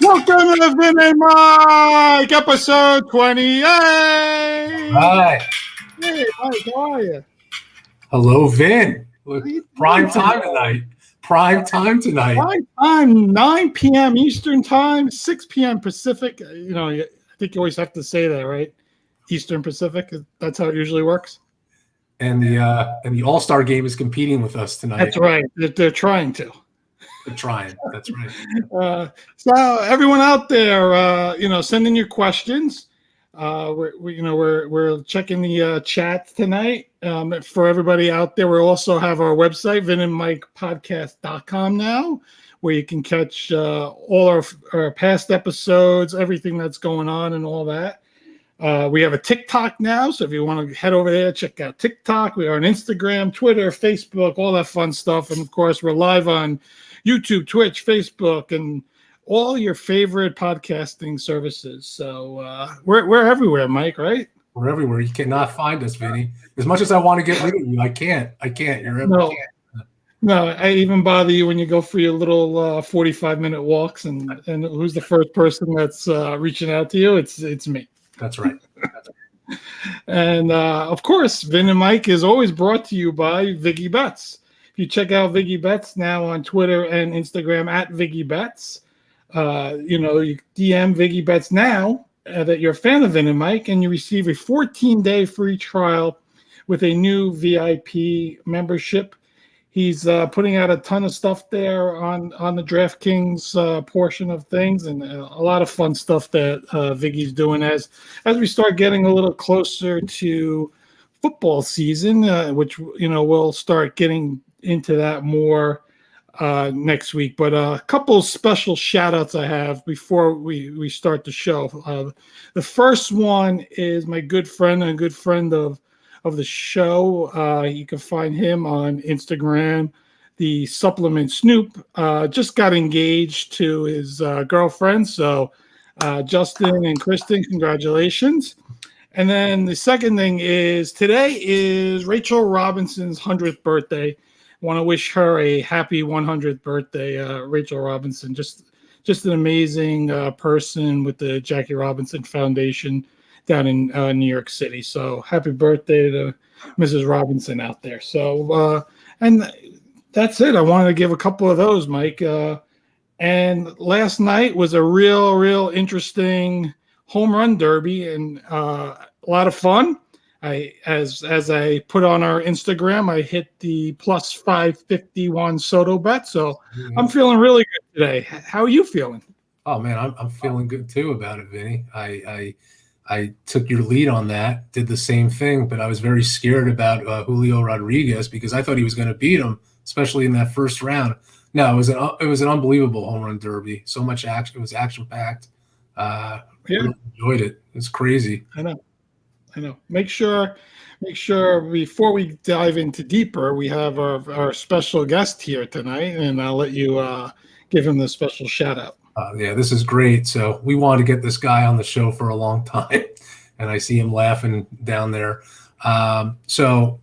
Welcome to Vin and Mike, episode 28. Hi. Hey, Mike, how are you? Hello, Vin. Prime time tonight. Prime time, 9 p.m. Eastern time, 6 p.m. Pacific. You know, I think you always have to say that, right? Eastern Pacific. That's how it usually works. And the All-Star game is competing with us tonight. That's right. They're trying to. They're trying. That's right. So everyone out there, send in your questions. We're checking the chat tonight. For everybody out there, we also have our website, vinandmikepodcast.com now, where you can catch all our past episodes, everything that's going on and all that. We have a TikTok now, so if you want to head over there, check out TikTok. We are on Instagram, Twitter, Facebook, all that fun stuff. And, of course, we're live on YouTube, Twitch, Facebook, and all your favorite podcasting services. So we're everywhere, Mike, right? We're everywhere. You cannot find us, Vinny. As much as I want to get rid of you, I can't. You're everywhere. No, I even bother you when you go for your little 45-minute walks, and who's the first person that's reaching out to you? It's me. That's right. And of course, Vin and Mike is always brought to you by Viggy Betts. If you check out Viggy Betts now on Twitter and Instagram at Viggy Betts, you DM Viggy Betts now that you're a fan of Vin and Mike, and you receive a 14-day free trial with a new VIP membership. He's putting out a ton of stuff there on the DraftKings portion of things, and a lot of fun stuff that Viggy's doing as we start getting a little closer to football season, which we'll start getting into that more next week. But a couple special shout outs I have before we start the show. The first one is my good friend and a good friend of the show. You can find him on Instagram. The Supplement Snoop just got engaged to his girlfriend. So Justin and Kristen, congratulations. And then the second thing is today is Rachel Robinson's 100th birthday. I want to wish her a happy 100th birthday, Rachel Robinson. Just an amazing person with the Jackie Robinson Foundation down in New York City. So happy birthday to Mrs. Robinson out there. So, and that's it. I wanted to give a couple of those, Mike. And last night was a real interesting home run derby and a lot of fun. As I put on our Instagram, I hit the plus 550 Juan Soto bet. So I'm feeling really good today. How are you feeling? Oh man, I'm feeling good too about it, Vinny. I took your lead on that, did the same thing, but I was very scared about Julio Rodriguez because I thought he was going to beat him, especially in that first round. No, it was an unbelievable home run derby. So much action. It was action packed. Really enjoyed it. It's crazy. I know. Make sure before we dive into deeper, we have our special guest here tonight, and I'll let you give him the special shout out. Yeah, this is great. So we wanted to get this guy on the show for a long time, and I see him laughing down there. So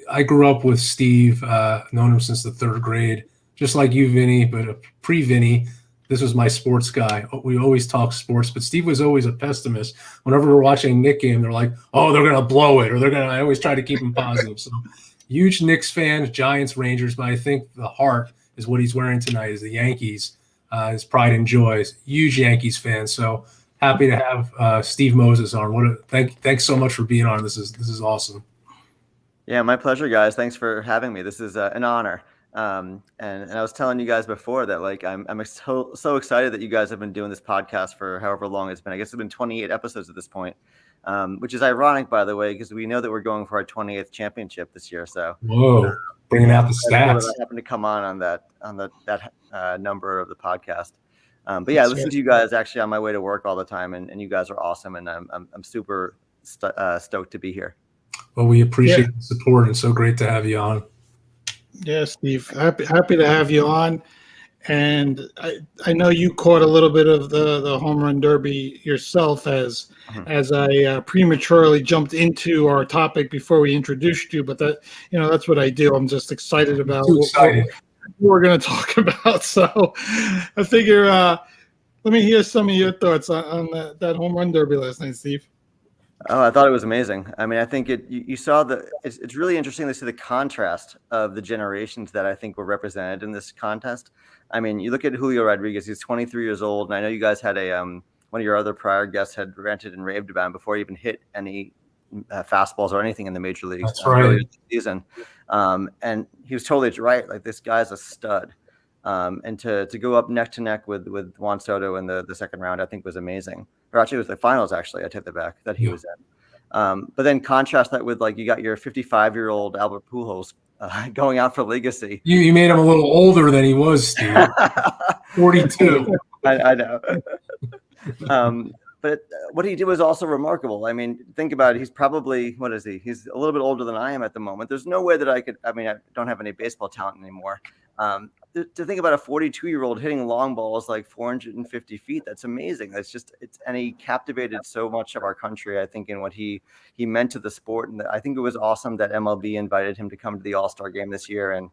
I grew up with Steve, known him since the third grade, just like you, Vinny, but pre-Vinny. This was my sports guy. We always talk sports, but Steve was always a pessimist. Whenever we're watching a Knicks game, they're like, oh, they're going to blow it, or I always try to keep him positive. So huge Knicks fan, Giants, Rangers, but I think the heart is what he's wearing tonight is the Yankees. His pride and joy. Huge Yankees fan. So happy to have Steve Moses on. Thanks so much for being on. This is awesome. Yeah, my pleasure, guys. Thanks for having me. This is an honor. And I was telling you guys before that I'm so excited that you guys have been doing this podcast for however long it's been. I guess it's been 28 episodes at this point, which is ironic, by the way, because we know that we're going for our 28th championship this year. So whoa, bringing out the stats. I happened to come on that number of the podcast. But yeah, I listen to you guys actually on my way to work all the time, and you guys are awesome, and I'm super stoked to be here. Well, we appreciate the support, and so great to have you on. Yeah, Steve, happy to have you on. And I know you caught a little bit of the home run derby yourself as I prematurely jumped into our topic before we introduced you. But that's what I do. I'm just excited about what we're going to talk about. So I figure Let me hear some of your thoughts on that home run derby last night, Steve. Oh, I thought it was amazing. I mean, I think you saw it's really interesting to see the contrast of the generations that I think were represented in this contest. I mean, you look at Julio Rodriguez, he's 23 years old, and I know you guys had one of your other prior guests had ranted and raved about him before he even hit any fastballs or anything in the major leagues. That's right. Earlier this season. And he was totally right. Like, this guy's a stud. And to go up neck to neck with Juan Soto in the second round, I think was amazing. Or actually, it was the finals. Actually, I take that back. That he was in. But then contrast that with, like, you got your 55-year-old Albert Pujols going out for legacy. You made him a little older than he was, Steve. 42. I know. But what he did was also remarkable. I mean, think about it. He's probably, what is he? He's a little bit older than I am at the moment. There's no way that I don't have any baseball talent anymore. To think about a 42-year-old hitting long balls like 450 feet, that's amazing. And he captivated so much of our country, I think, in what he meant to the sport. And I think it was awesome that MLB invited him to come to the All-Star game this year. And,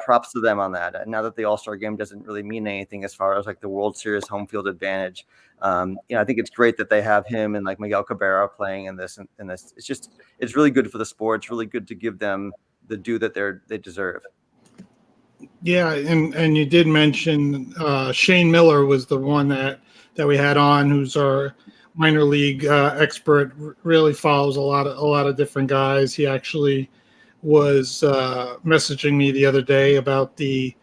props to them on that. And now that the All-Star game doesn't really mean anything as far as like the World Series home field advantage, I think it's great that they have him and like Miguel Cabrera playing in this. And this, it's really good for the sport. It's really good to give them the due that they deserve. Yeah, and you did mention Shane Miller was the one that we had on, who's our minor league expert. Really follows a lot of different guys. He actually was messaging me the other day about the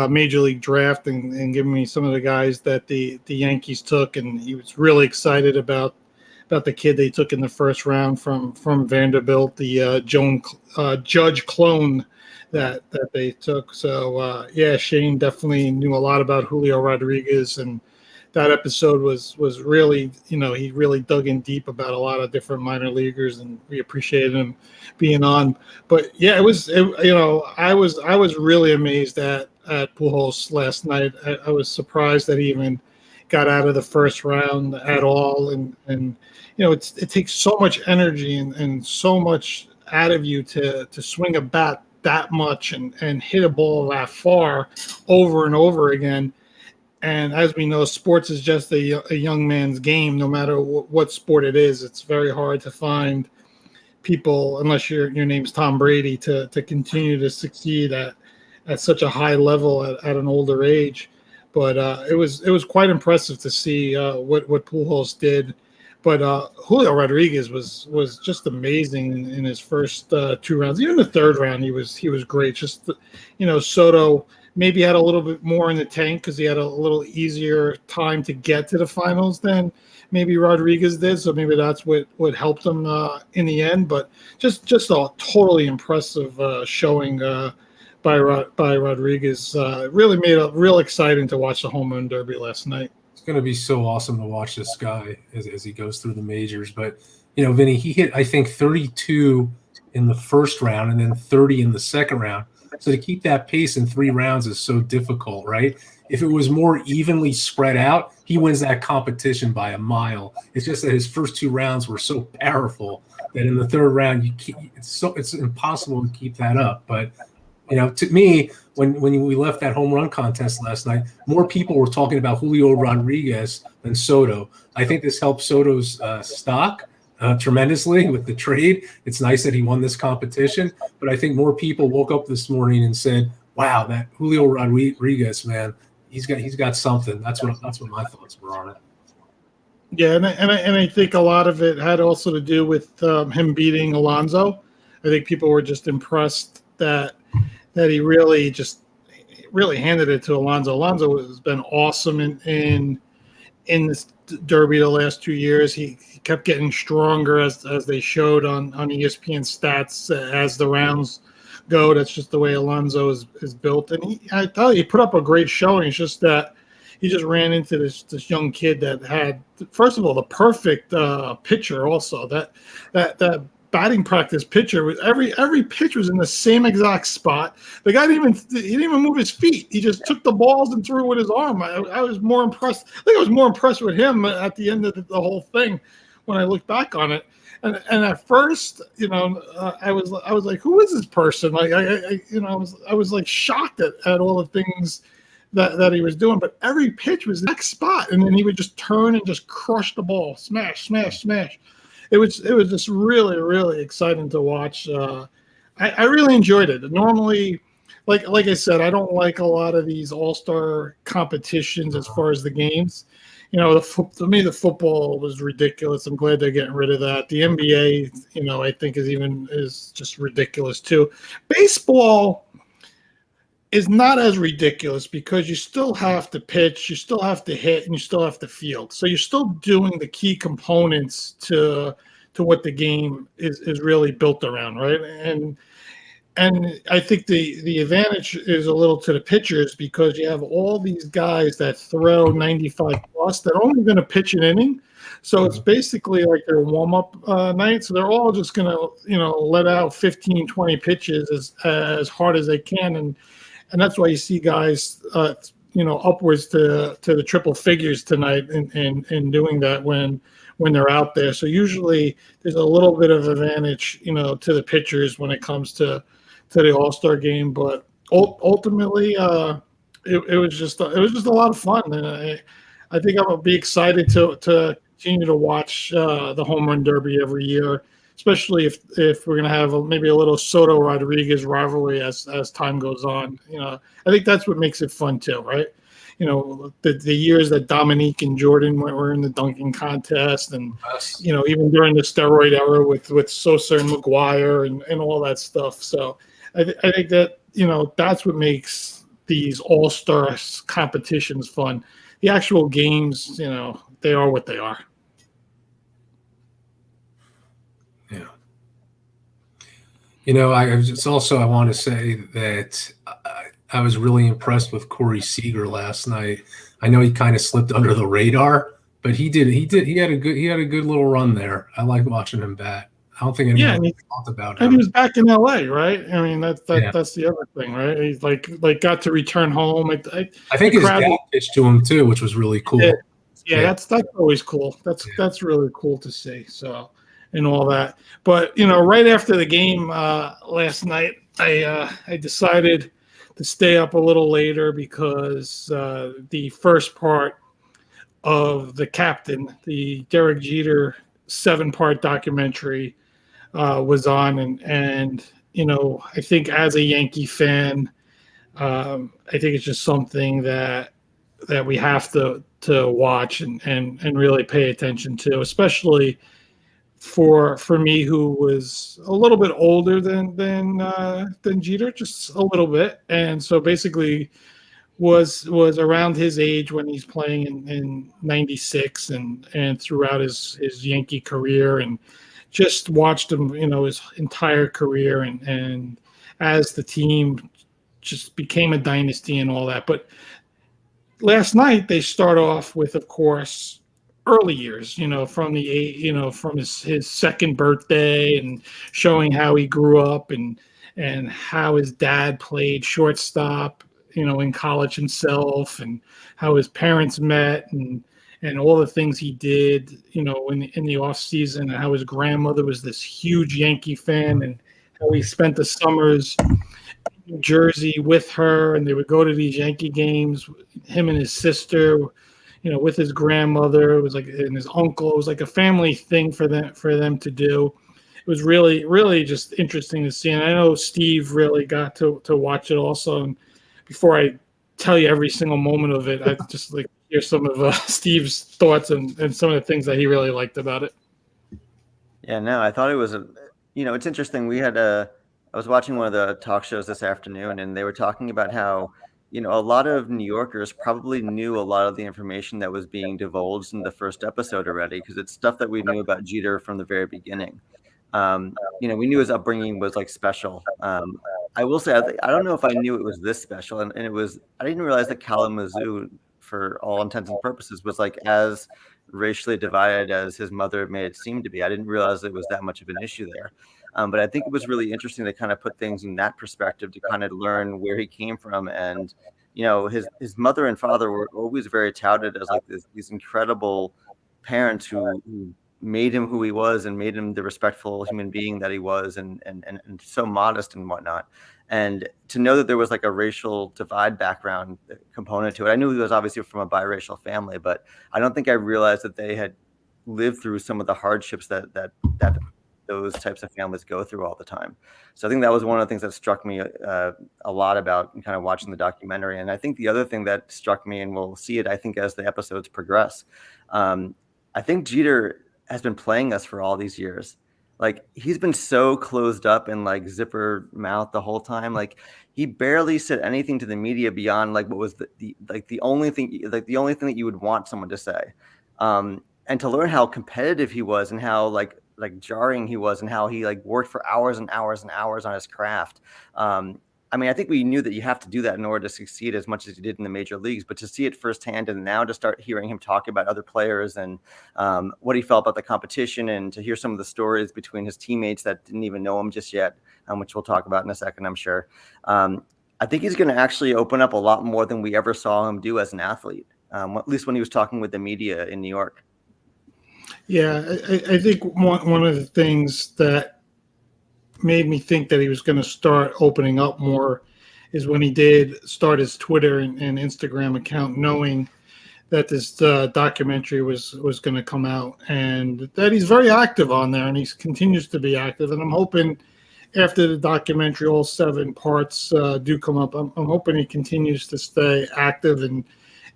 major league draft and giving me some of the guys that the Yankees took, and he was really excited about the kid they took in the first round from Vanderbilt, the Judge clone that they took. So Shane definitely knew a lot about Julio Rodriguez, and that episode was really, he really dug in deep about a lot of different minor leaguers, and we appreciated him being on. But yeah, I was really amazed at Pujols last night. I was surprised that he even got out of the first round at all, and it takes so much energy and so much out of you to swing a bat that much and hit a ball that far over and over again. And as we know, sports is just a young man's game. No matter what sport it is, it's very hard to find people, unless your name's Tom Brady, to continue to succeed at such a high level at an older age. But it was quite impressive to see what Pujols did. But Julio Rodriguez was just amazing in his first two rounds. Even the third round, he was great. Just Soto maybe had a little bit more in the tank because he had a little easier time to get to the finals than maybe Rodriguez did. So maybe that's what helped him in the end. But just a totally impressive showing by Rodriguez. Really made it real exciting to watch the home run derby last night. It's going to be so awesome to watch this guy as he goes through the majors. But, Vinny, he hit, I think, 32 in the first round and then 30 in the second round. So to keep that pace in 3 rounds is so difficult, right? If it was more evenly spread out, he wins that competition by a mile. It's just that his first 2 rounds were so powerful that in the third round, it's impossible to keep that up. But, to me, when we left that home run contest last night, more people were talking about Julio Rodriguez than Soto. I think this helped Soto's stock tremendously with the trade. It's nice that he won this competition, but I think more people woke up this morning and said, "Wow, that Julio Rodriguez, man, he's got something." That's what my thoughts were on it. Yeah, and I think a lot of it had also to do with him beating Alonso. I think people were just impressed that he really handed it to Alonso. Alonso has been awesome in this derby the last 2 years. He kept getting stronger as they showed on ESPN stats as the rounds go. That's just the way Alonso is built. And I thought he put up a great showing. It's just that he just ran into this young kid that had, first of all, the perfect pitcher. Also, that batting practice pitcher was every pitch was in the same exact spot. The guy didn't even move his feet. He just took the balls and threw it with his arm. I was more impressed. I think I was more impressed with him at the end of the whole thing when I look back on it. And at first, I was like, who is this person? Like I was like shocked at all the things that he was doing, but every pitch was the next spot, and then he would just turn and just crush the ball, smash, smash, smash. It was just really, really exciting to watch. I really enjoyed it. Normally, like I said, I don't like a lot of these all-star competitions as far as the games. To me, the football was ridiculous. I'm glad they're getting rid of that. The NBA, I think is just ridiculous too. Baseball is not as ridiculous because you still have to pitch, you still have to hit, and you still have to field. So you're still doing the key components to what the game is really built around, right? And I think the advantage is a little to the pitchers because you have all these guys that throw 95 plus that are only going to pitch an inning. So it's basically like their warm-up night. So they're all just going to, let out 15, 20 pitches as hard as they can. And that's why you see guys, upwards to the triple figures tonight in doing that when they're out there. So usually there's a little bit of advantage, to the pitchers when it comes to the All-Star game. But ultimately, it was just a lot of fun, and I think I'm gonna be excited to continue to watch the home run derby every year, especially if we're gonna have maybe a little Soto Rodriguez rivalry as time goes on. I think that's what makes it fun too, right? The years that Dominique and Jordan were in the dunking contest, and even during the steroid era with Sosa and McGuire and all that stuff. So I think that that's what makes these all-star competitions fun. The actual games, they are what they are. Yeah. I want to say that I was really impressed with Corey Seager last night. I know he kind of slipped under the radar, but he had a good little run there. I like watching him bat. I don't think anyone talked about him. And he was back in LA, right? I mean, that's the other thing, right? He's like got to return home. I think his dad pitched to him too, which was really cool. Yeah, that's always cool. That's really cool to see. So, and all that. But right after the game last night, I decided to stay up a little later because the first part of The Captain, the Derek Jeter 7-part documentary, was on, and I think as a Yankee fan, I think it's just something that we have to watch and really pay attention to, especially for me, who was a little bit older than Jeter, just a little bit, and so basically was around his age when he's playing in 96 and throughout his Yankee career, and just watched him, his entire career, and as the team just became a dynasty and all that. But last night they start off with, of course, early years, from his second birthday, and showing how he grew up and how his dad played shortstop, in college himself, and how his parents met, and all the things he did, in the off season, and how his grandmother was this huge Yankee fan, and how he spent the summers in New Jersey with her, and they would go to these Yankee games, him and his sister, with his grandmother. It was like, and his uncle. It was like a family thing for them to do. It was really, really just interesting to see. And I know Steve really got to watch it also. And before I tell you every single moment of it, I just hear some of Steve's thoughts and some of the things that he really liked about it. Yeah, no, I thought it was it's interesting. I was watching one of the talk shows this afternoon, and they were talking about how, a lot of New Yorkers probably knew a lot of the information that was being divulged in the first episode already, because it's stuff that we knew about Jeter from the very beginning. We knew his upbringing was special. I will say, I don't know if I knew it was this special, and I didn't realize that Kalamazoo, for all intents and purposes, was as racially divided as his mother made it seem to be. I didn't realize it was that much of an issue there. But I think it was really interesting to kind of put things in that perspective, to kind of learn where he came from. And, his mother and father were always very touted as these incredible parents who made him who he was and made him the respectful human being that he was, and so modest and whatnot. And to know that there was like a racial divide background component to it. I knew he was obviously from a biracial family, but I don't think I realized that they had lived through some of the hardships that those types of families go through all the time. So I think that was one of the things that struck me a lot about kind of watching the documentary. And I think the other thing that struck me, and we'll see it, I think, as the episodes progress, I think Jeter has been playing us for all these years. Like, he's been so closed up and like zipper mouth the whole time. Like, he barely said anything to the media beyond like what was the only thing that you would want someone to say. And to learn how competitive he was and how like jarring he was and how he like worked for hours and hours and hours on his craft. I mean, I think we knew that you have to do that in order to succeed as much as he did in the major leagues, but to see it firsthand and now to start hearing him talk about other players and what he felt about the competition, and to hear some of the stories between his teammates that didn't even know him just yet, which we'll talk about in a second, I'm sure. I think he's going to actually open up a lot more than we ever saw him do as an athlete, at least when he was talking with the media in New York. Yeah, I think one of the things that made me think that he was going to start opening up more is when he did start his Twitter and Instagram account, knowing that this documentary was going to come out, and that he's very active on there, and he continues to be active. And I'm hoping after the documentary, all 7 parts do come up, I'm hoping he continues to stay active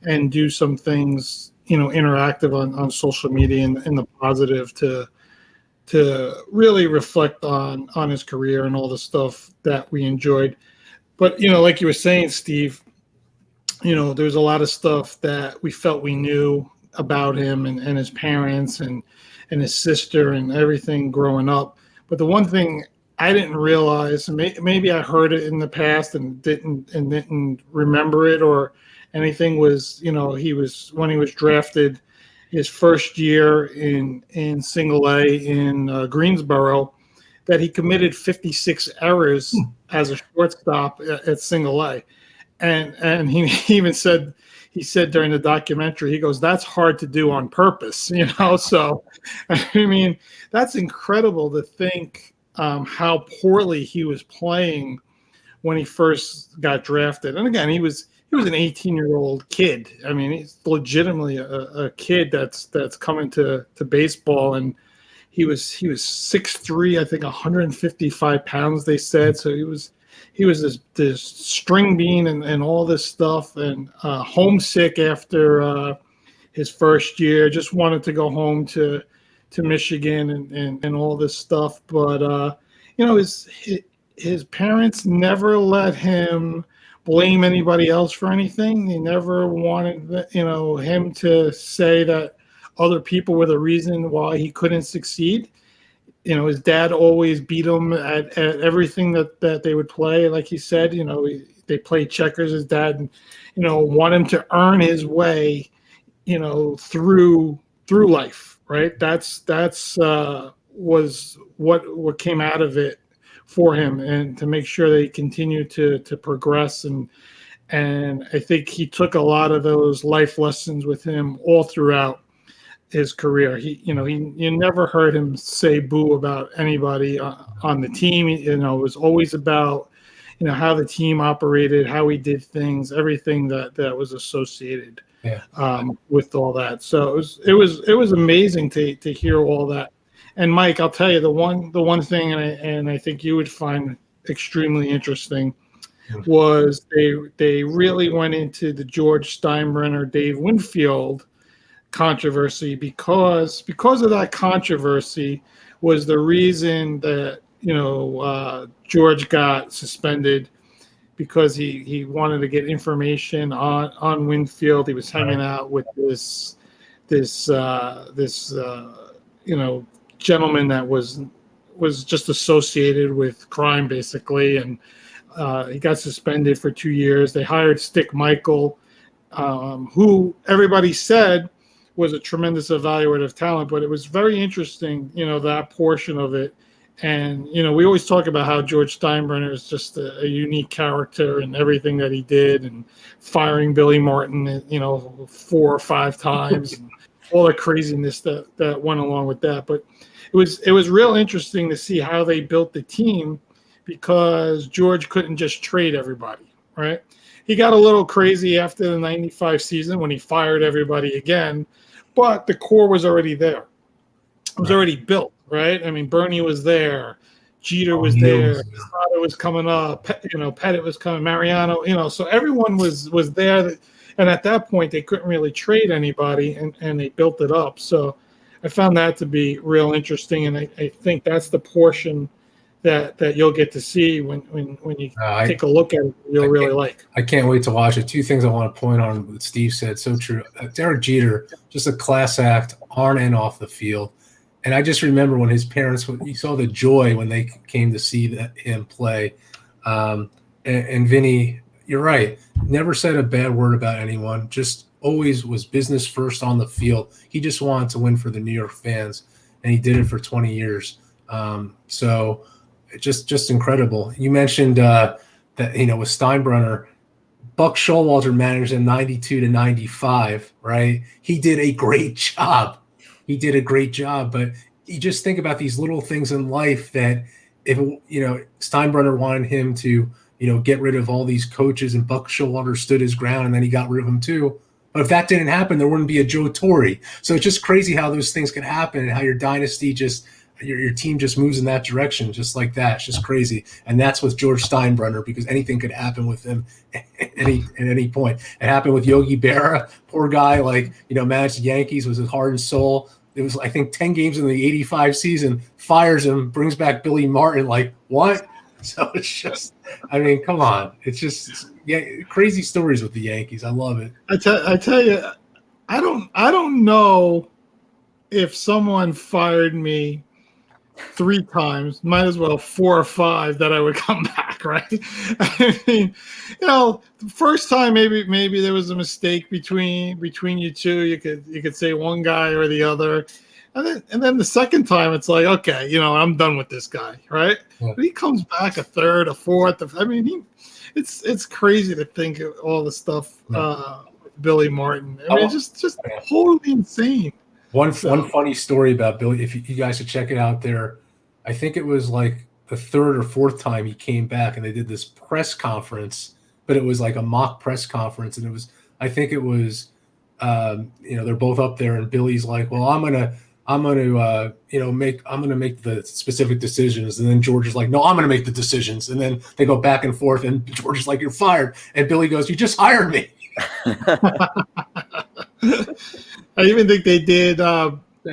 and do some things, interactive on social media and the positive to really reflect on his career and all the stuff that we enjoyed. But, like you were saying, Steve, there's a lot of stuff that we felt we knew about him and his parents and his sister and everything growing up. But the one thing I didn't realize, maybe I heard it in the past and didn't remember it or anything, was, when he was drafted his first year in Single A in Greensboro, that he committed 56 errors as a shortstop at Single A. And he even said during the documentary, he goes, "That's hard to do on purpose," So, I mean, that's incredible to think how poorly he was playing when he first got drafted. And again, he was an 18-year-old kid. I mean, he's legitimately a kid that's coming to baseball, and he was 6'3", I think 155 pounds, they said. So he was this string bean and all this stuff, and homesick after his first year, just wanted to go home to Michigan and all this stuff. But his parents never let him blame anybody else for anything. They never wanted him to say that other people were the reason why he couldn't succeed. His dad always beat him at everything that they would play. Like he said, they played checkers. His dad, wanted him to earn his way, through life, right? That's was what came out of it for him, and to make sure that he continued to progress. And I think he took a lot of those life lessons with him all throughout his career. You never heard him say boo about anybody on the team. It was always about, how the team operated, how he did things, everything that was associated with all that. So it was amazing to hear all that. And Mike, I'll tell you the one thing, and I think you would find extremely interesting, was they really went into the George Steinbrenner, Dave Winfield controversy, because of that controversy was the reason that George got suspended, because he wanted to get information on Winfield. He was hanging out with this gentleman that was just associated with crime, basically, and he got suspended for 2 years. They hired Stick Michael, who everybody said was a tremendous evaluative talent, but it was very interesting, that portion of it. And, we always talk about how George Steinbrenner is just a unique character and everything that he did, and firing Billy Martin, 4 or 5 times, and all the craziness that went along with that. But it was real interesting to see how they built the team, because George couldn't just trade everybody, right? He got a little crazy after the 95 season when he fired everybody again, but the core was already there. It was already built, right? I mean, Bernie was there. Jeter was there. Soto was coming up. Pettit was coming. Mariano, so everyone was there. And at that point, they couldn't really trade anybody, and they built it up. So I found that to be real interesting, and I think that's the portion that you'll get to see when you take a look at it. You'll really like. I can't wait to watch it. Two things I want to point on what Steve said. So true. Derek Jeter, just a class act on and off the field. And I just remember when his parents, you saw the joy when they came to see him play. And Vinny, you're right. Never said a bad word about anyone. Just always was business first on the field. He just wanted to win for the New York fans, and he did it for 20 years. So just incredible. You mentioned that, with Steinbrenner, Buck Showalter managed in 92 to 95, right? He did a great job. But you just think about these little things in life that if, Steinbrenner wanted him to, get rid of all these coaches, and Buck Showalter stood his ground, and then he got rid of them too. But if that didn't happen, there wouldn't be a Joe Torre. So it's just crazy how those things can happen and how your dynasty your team just moves in that direction just like that. It's just crazy. And that's with George Steinbrenner, because anything could happen with him at any point. It happened with Yogi Berra. Poor guy, managed the Yankees, was his heart and soul. It was, I think, 10 games in the 85 season, fires him, brings back Billy Martin. What? So it's just, come on. It's just crazy stories with the Yankees. I love it. I tell you, I don't know if someone fired me 3 times, might as well 4 or 5, that I would come back, right? I mean, the first time maybe there was a mistake between you two. You could say one guy or the other, and then the second time it's like, okay, I'm done with this guy, right? Yeah. But he comes back a third, a fourth. It's crazy to think of all the stuff with Billy Martin. Just totally insane. One funny story about Billy, if you guys should check it out there, I think it was like the 3rd or 4th time he came back, and they did this press conference, but it was like a mock press conference, and they're both up there, and Billy's like, well, I'm gonna make the specific decisions, and then George is like, no, I'm gonna make the decisions, and then they go back and forth, and George is like, you're fired, and Billy goes, you just hired me. I even think they did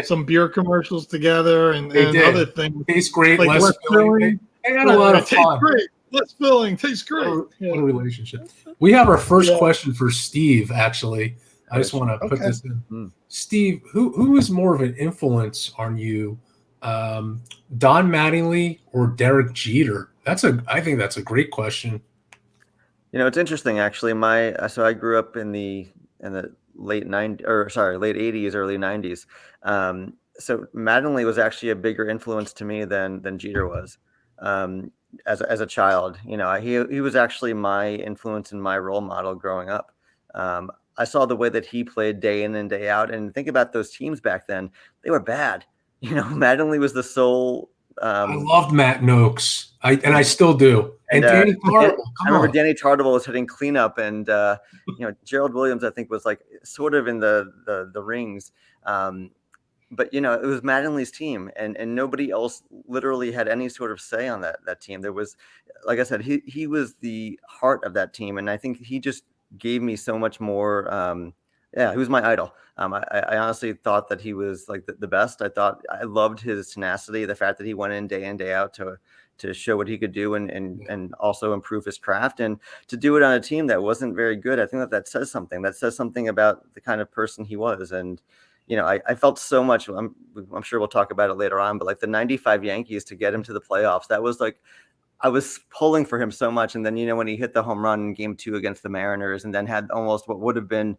some beer commercials together and other things. Tastes great, like less filling. They had a lot of fun. Great, less filling, tastes great. What a relationship. We have our first question for Steve, actually. I just want to put this in. Steve, who is more of an influence on you, Don Mattingly or Derek Jeter? I think that's a great question. It's interesting, actually. So I grew up in the late 80s, early 90s. So Mattingly was actually a bigger influence to me than Jeter was. As a child, he was actually my influence and my role model growing up. I saw the way that he played day in and day out, and think about those teams back then; they were bad. Mattingly was the sole. I loved Matt Noakes, and I still do. And Danny Tartabull. I remember Danny Tartabull was hitting cleanup, and Gerald Williams, I think, was like sort of in the rings. But it was Mattingly's team, and nobody else literally had any sort of say on that team. There was, like I said, he was the heart of that team, and I think he just gave me so much more. He was my idol. I honestly thought that he was like the best. I loved his tenacity, the fact that he went in day out to show what he could do and also improve his craft, and to do it on a team that wasn't very good. I think that says something. That says something about the kind of person he was. And I felt so much. I'm sure we'll talk about it later on, but like the 95 Yankees, to get him to the playoffs, that was like, I was pulling for him so much. And then, when he hit the home run in Game 2 against the Mariners, and then had almost what would have been,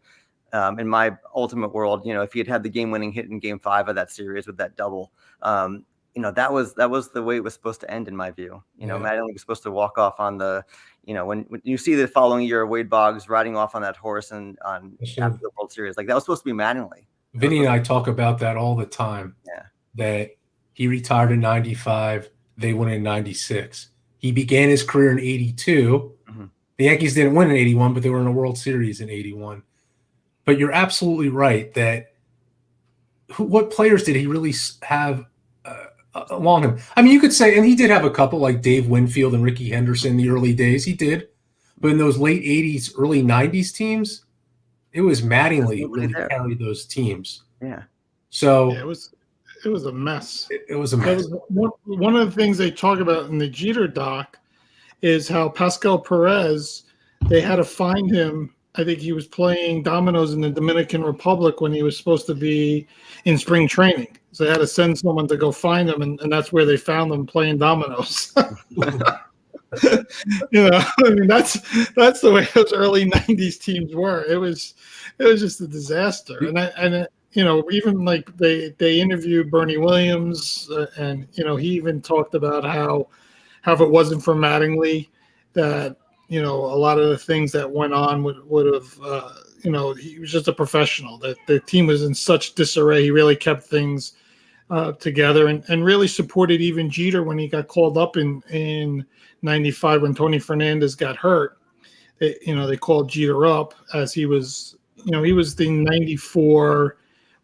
in my ultimate world, if he had the game-winning hit in Game 5 of that series with that double, that was the way it was supposed to end, in my view. Mattingly was supposed to walk off on the, when you see the following year Wade Boggs riding off on that horse and after the World Series, like that was supposed to be Mattingly. Vinny and I talk about that all the time. Yeah, that he retired in 95, they went in 96. He began his career in 82. Mhm. The Yankees didn't win in 81, but they were in a World Series in 81. But you're absolutely right that what players did he really have along him? I mean, you could say, and he did have a couple like Dave Winfield and Ricky Henderson in the early days. He did. But in those late 80s, early 90s teams, it was Mattingly who really carried those teams. Yeah. So yeah, it was a mess. It was a mess. One of the things they talk about in the Jeter doc is how Pascal Perez, they had to find him. I think he was playing dominoes in the Dominican Republic when he was supposed to be in spring training. So they had to send someone to go find him, and that's where they found him playing dominoes. You know, I mean, that's the way those early '90s teams were. It was just a disaster. And you know, even like they interviewed Bernie Williams, and you know, he even talked about how if it wasn't for Mattingly, that you know, a lot of the things that went on would have, you know, he was just a professional. That the team was in such disarray. He really kept things together and really supported even Jeter when he got called up in '95 when Tony Fernandez got hurt. You know, they called Jeter up as he was, you know, he was the '94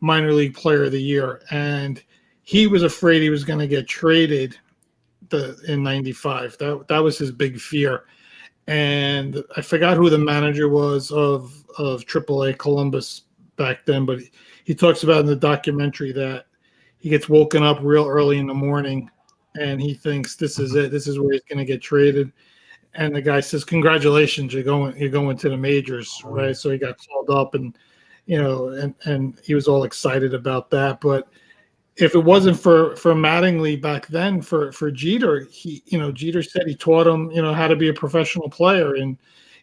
minor league player of the year, and he was afraid he was going to get traded in '95. That was his big fear. And I forgot who the manager was of AAA Columbus back then, but he talks about in the documentary that he gets woken up real early in the morning and he thinks this is it. This is where he's going to get traded. And the guy says, "Congratulations, you're going to the majors," right? So he got called up, and you know, and he was all excited about that. But if it wasn't for Mattingly back then, for Jeter, Jeter said he taught him, you know, how to be a professional player, and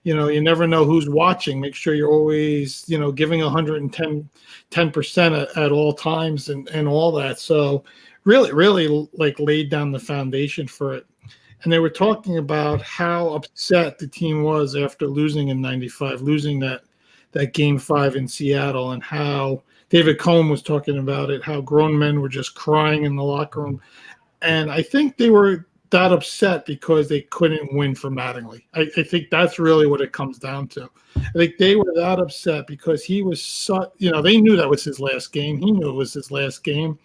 you know, you never know who's watching. Make sure you're always, you know, giving 110% at all times and all that. So really like laid down the foundation for it. And they were talking about how upset the team was after losing in '95, losing that Game 5 in Seattle, and how David Cohn was talking about it, how grown men were just crying in the locker room. And I think they were that upset because they couldn't win for Mattingly. I think that's really what it comes down to. I think they were that upset because he was they knew that was his last game. He knew it was his last game.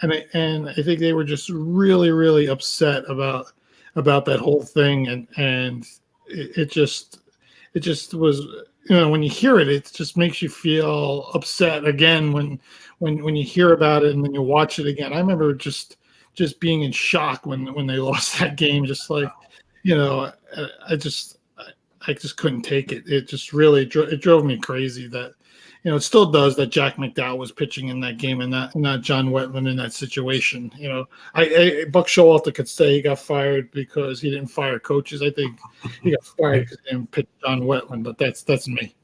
And I think they were just really, really upset about that whole thing. And it just was, you know, when you hear it, it just makes you feel upset again when you hear about it and then you watch it again. I remember just being in shock when they lost that game. Just like, you know, I just couldn't take it. It just really it drove me crazy that, you know, it still does, that Jack McDowell was pitching in that game and not John Wetland in that situation. You know, Buck Showalter could say he got fired because he didn't fire coaches. I think he got fired because he didn't pitch John Wetland, but that's me.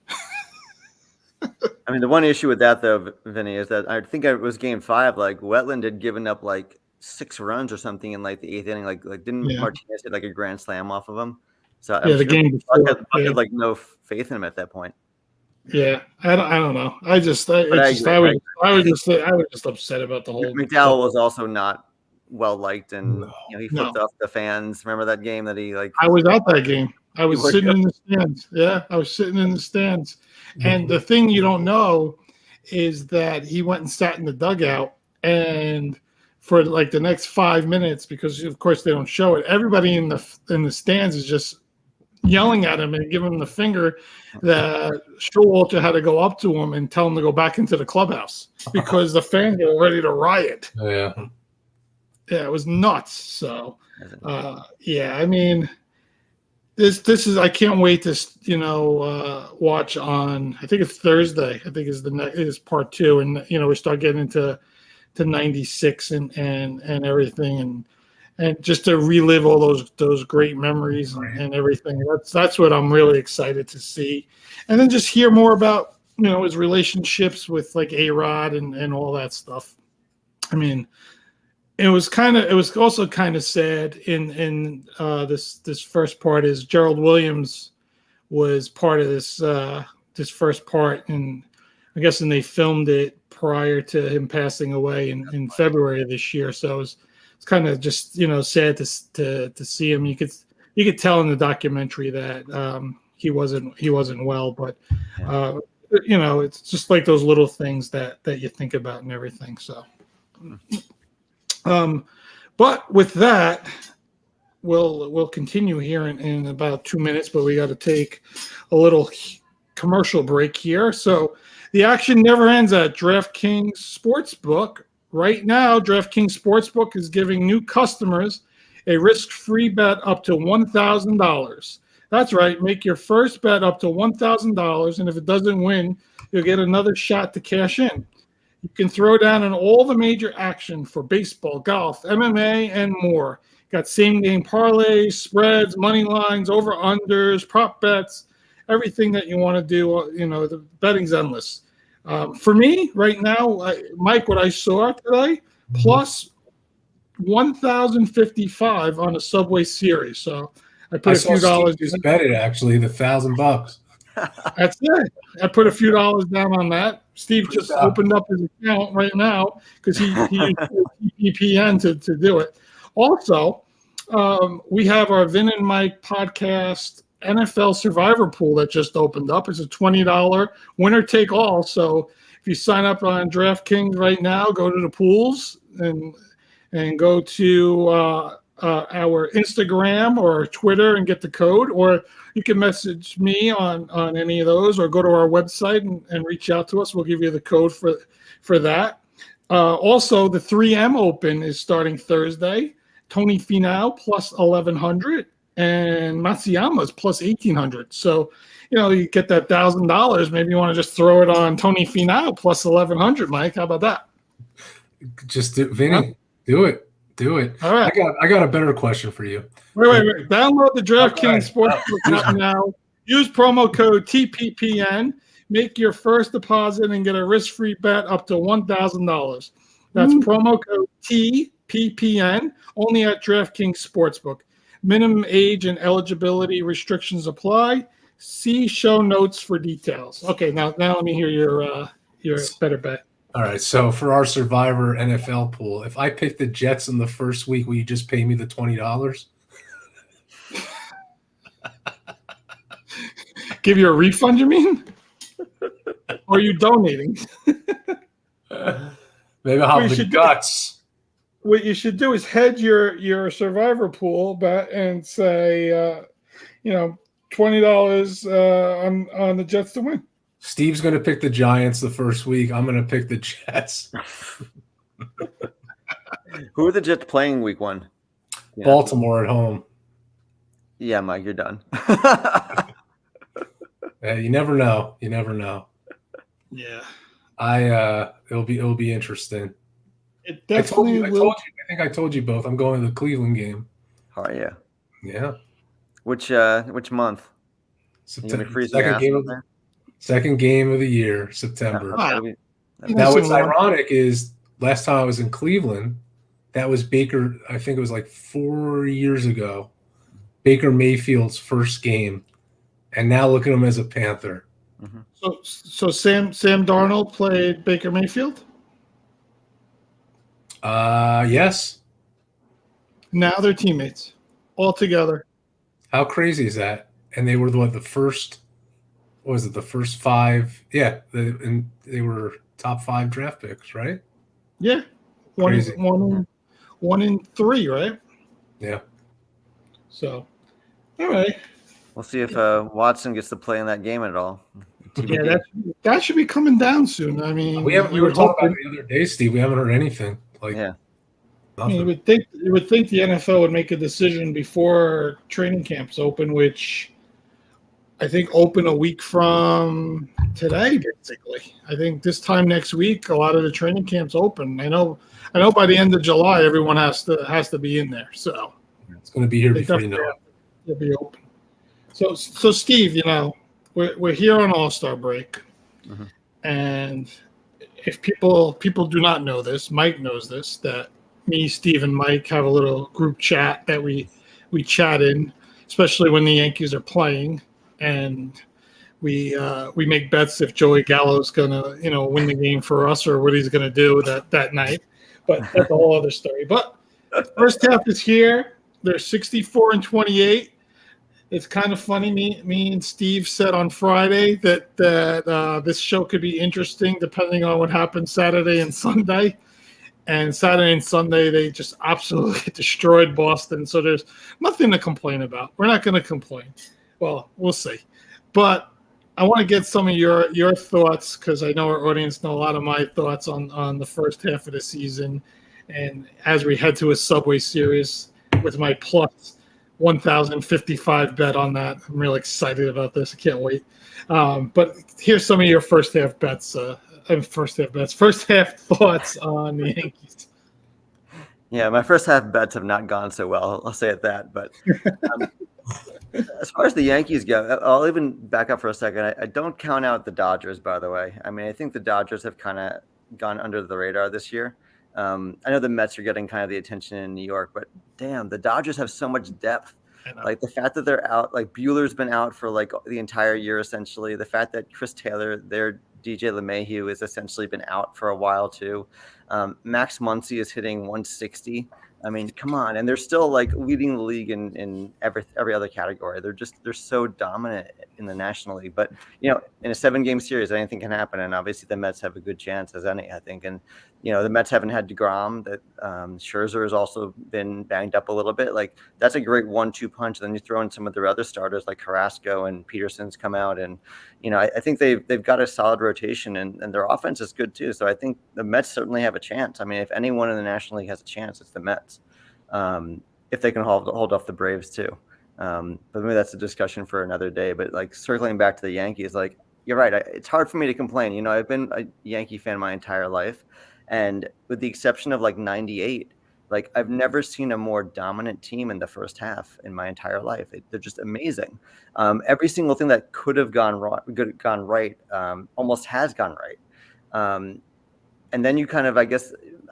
I mean, the one issue with that though, Vinny, is that I think it was Game 5. Like Wetland had given up like 6 runs or something in like the 8th inning. Like didn't Martinez hit like a grand slam off of him? So the game before, Buck had like no faith in him at that point. Yeah, I don't know. I was just upset about the whole. McDowell was also not well liked, and you know, he flipped off the fans. Remember that game that he like? I was at that game. I was sitting in the stands. Yeah, I was sitting in the stands. And the thing you don't know is that he went and sat in the dugout, and for like the next 5 minutes, because of course they don't show it, everybody in the stands is just yelling at him and giving him the finger, that Showalter had to go up to him and tell him to go back into the clubhouse because the fans were ready to riot. Yeah, it was nuts. So, I mean, this is, I can't wait to, you know, watch on, I think it's Thursday. I think is part 2. And, you know, we start getting into 96 and everything. And just to relive all those great memories and everything. That's what I'm really excited to see. And then just hear more about, you know, his relationships with like A-Rod and all that stuff. I mean, it was also kind of sad in this first part is Gerald Williams was part of this first part, and I guess and they filmed it prior to him passing away in February of this year. So it was it's kind of just sad to see him. You could tell in the documentary that he wasn't well, but it's just like those little things that you think about and everything. So, but with that, we'll continue here in about 2 minutes, but we got to take a little commercial break here. So the action never ends at DraftKings Sportsbook. Right now, DraftKings Sportsbook is giving new customers a risk-free bet up to $1,000. That's right. Make your first bet up to $1,000, and if it doesn't win, you'll get another shot to cash in. You can throw down on all the major action for baseball, golf, MMA, and more. Got same-game parlays, spreads, money lines, over-unders, prop bets, everything that you want to do. The betting's endless. For me, right now, Mike, what I saw today, plus 1,055 on a Subway Series. So I put a few dollars. Just bet it, actually, the $1,000. That's it. I put a few dollars down on that. Steve just opened up his account right now because he used VPN to do it. Also, we have our Vin and Mike podcast NFL Survivor Pool that just opened up. It's a $20 winner take all. So if you sign up on DraftKings right now, go to the pools and go to our Instagram or Twitter and get the code, or you can message me on any of those, or go to our website and reach out to us. We'll give you the code for that. Also, the 3M Open is starting Thursday. Tony Finau plus 1,100 and Matsuyama's plus 1,800. So, you get that $1,000. Maybe you want to just throw it on Tony Finau plus 1,100, Mike. How about that? Just Vinny, do it. All right. I got a better question for you. Wait. Download the DraftKings Sportsbook app now. Use promo code TPPN. Make your first deposit and get a risk-free bet up to $1,000. That's promo code TPPN, only at DraftKings Sportsbook. Minimum age and eligibility restrictions apply. See show notes for details. Okay, now let me hear your better bet. All right, so for our Survivor NFL pool, if I pick the Jets in the first week, will you just pay me the $20? Give you a refund, you mean? Or are you donating? Maybe I'll have the guts. What you should do is hedge your Survivor pool bet and say, $20 on the Jets to win. Steve's going to pick the Giants the first week. I'm going to pick the Jets. Who are the Jets playing week 1? Yeah. Baltimore at home. Yeah, Mike, you're done. You never know. Yeah. It'll be interesting. It definitely will. I think I told you both. I'm going to the Cleveland game. Oh yeah. Yeah. Which month? September. Second game of the year, September. Oh, now, what's ironic is last time I was in Cleveland, that was Baker. I think it was like 4 years ago. Baker Mayfield's first game, and now look at him as a Panther. Mm-hmm. So Sam Darnold played Baker Mayfield? Yes. Now they're teammates all together. How crazy is that? And they were the first. What was it? The first 5? Yeah, and they were top 5 draft picks, right? Yeah, one in 3, right? Yeah. So, all right. We'll see if Watson gets to play in that game at all. Yeah, that should be coming down soon. I mean, we were talking about it the other day, Steve. We haven't heard anything. Yeah. I mean, you would think the NFL would make a decision before training camps open, which I think open a week from today, basically. I think this time next week, a lot of the training camps open. I know by the end of July, everyone has to be in there. So it's going to be here before you know it. It'll be open. So Steve, we're here on All-Star break, and if people do not know this, Mike knows this, that me, Steve, and Mike have a little group chat that we chat in, especially when the Yankees are playing. And we make bets if Joey Gallo's gonna win the game for us or what he's gonna do that night, but that's a whole other story. But First half is here. They're 64-28. It's kind of funny. Me and Steve said on Friday that this show could be interesting depending on what happens Saturday and Sunday. And Saturday and Sunday, they just absolutely destroyed Boston. So there's nothing to complain about. We're not going to complain. Well, we'll see. But I want to get some of your thoughts because I know our audience know a lot of my thoughts on the first half of the season. And as we head to a Subway Series with my plus 1,055 bet on that, I'm really excited about this. I can't wait. But here's some of your first half bets. First half thoughts on the Yankees. Yeah, my first half bets have not gone so well. I'll say it that. But as far as the Yankees go, I'll even back up for a second. I don't count out the Dodgers, by the way. I mean, I think the Dodgers have kind of gone under the radar this year. I know the Mets are getting kind of the attention in New York, but damn, the Dodgers have so much depth. Like the fact that they're out, like Buehler's been out for like the entire year, essentially. The fact that Chris Taylor, their DJ LeMahieu, has essentially been out for a while too. Max Muncy is hitting 160. I mean, come on. And they're still like leading the league in every other category. They're so dominant in the National League. But, you know, in a 7-game series, anything can happen. And obviously the Mets have a good chance as any, I think. And, you know, the Mets haven't had DeGrom. That Scherzer has also been banged up a little bit. Like, that's a great 1-2 punch. Then you throw in some of their other starters like Carrasco and Peterson's come out. And, you know, I think they've got a solid rotation and their offense is good too. So I think the Mets certainly have a chance. I mean, if anyone in the National League has a chance, it's the Mets. If they can hold off the Braves too. But maybe that's a discussion for another day. But like circling back to the Yankees, like you're right. It's hard for me to complain. You know, I've been a Yankee fan my entire life. And with the exception of like 98, like I've never seen a more dominant team in the first half in my entire life. They're just amazing. Every single thing that could have gone right almost has gone right. And then you kind of, I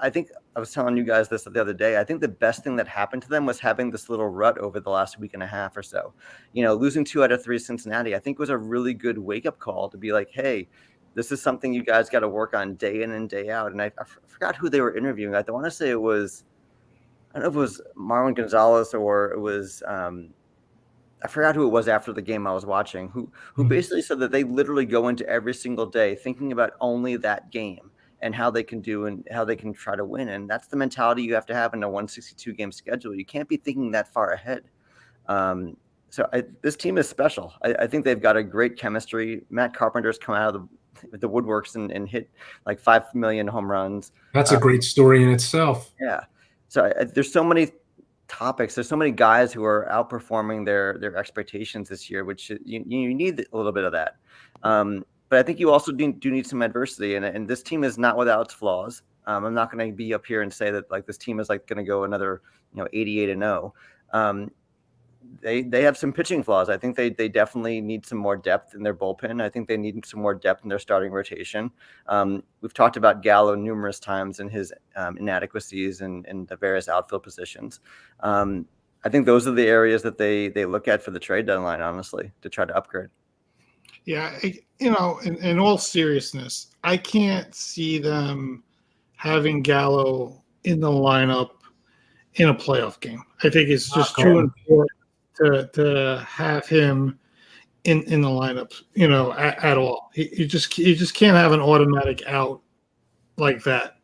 think I was telling you guys this the other day. I think the best thing that happened to them was having this little rut over the last week and a half or so. You know, losing 2 out of 3 Cincinnati, I think was a really good wake-up call to be like, hey, this is something you guys got to work on day in and day out. And I forgot who they were interviewing. I want to say it was, I don't know if it was Marlon Gonzalez or it was, I forgot who it was after the game I was watching, who basically said that they literally go into every single day thinking about only that game and how they can do and how they can try to win. And that's the mentality you have to have in a 162-game schedule. You can't be thinking that far ahead. This team is special. I think they've got a great chemistry. Matt Carpenter's come out of the woodworks and hit like 5 million home runs. That's a great story in itself. Yeah. So there's so many topics. There's so many guys who are outperforming their expectations this year, which you need a little bit of that. But I think you also do need some adversity, and this team is not without its flaws. I'm not going to be up here and say that like this team is like going to go another 88-0. They have some pitching flaws. I think they definitely need some more depth in their bullpen. I think they need some more depth in their starting rotation. We've talked about Gallo numerous times and his inadequacies in the various outfield positions. I think those are the areas that they look at for the trade deadline, honestly, to try to upgrade. Yeah, in all seriousness, I can't see them having Gallo in the lineup in a playoff game. I think it's just too important to have him in the lineup, at all. You just can't have an automatic out like that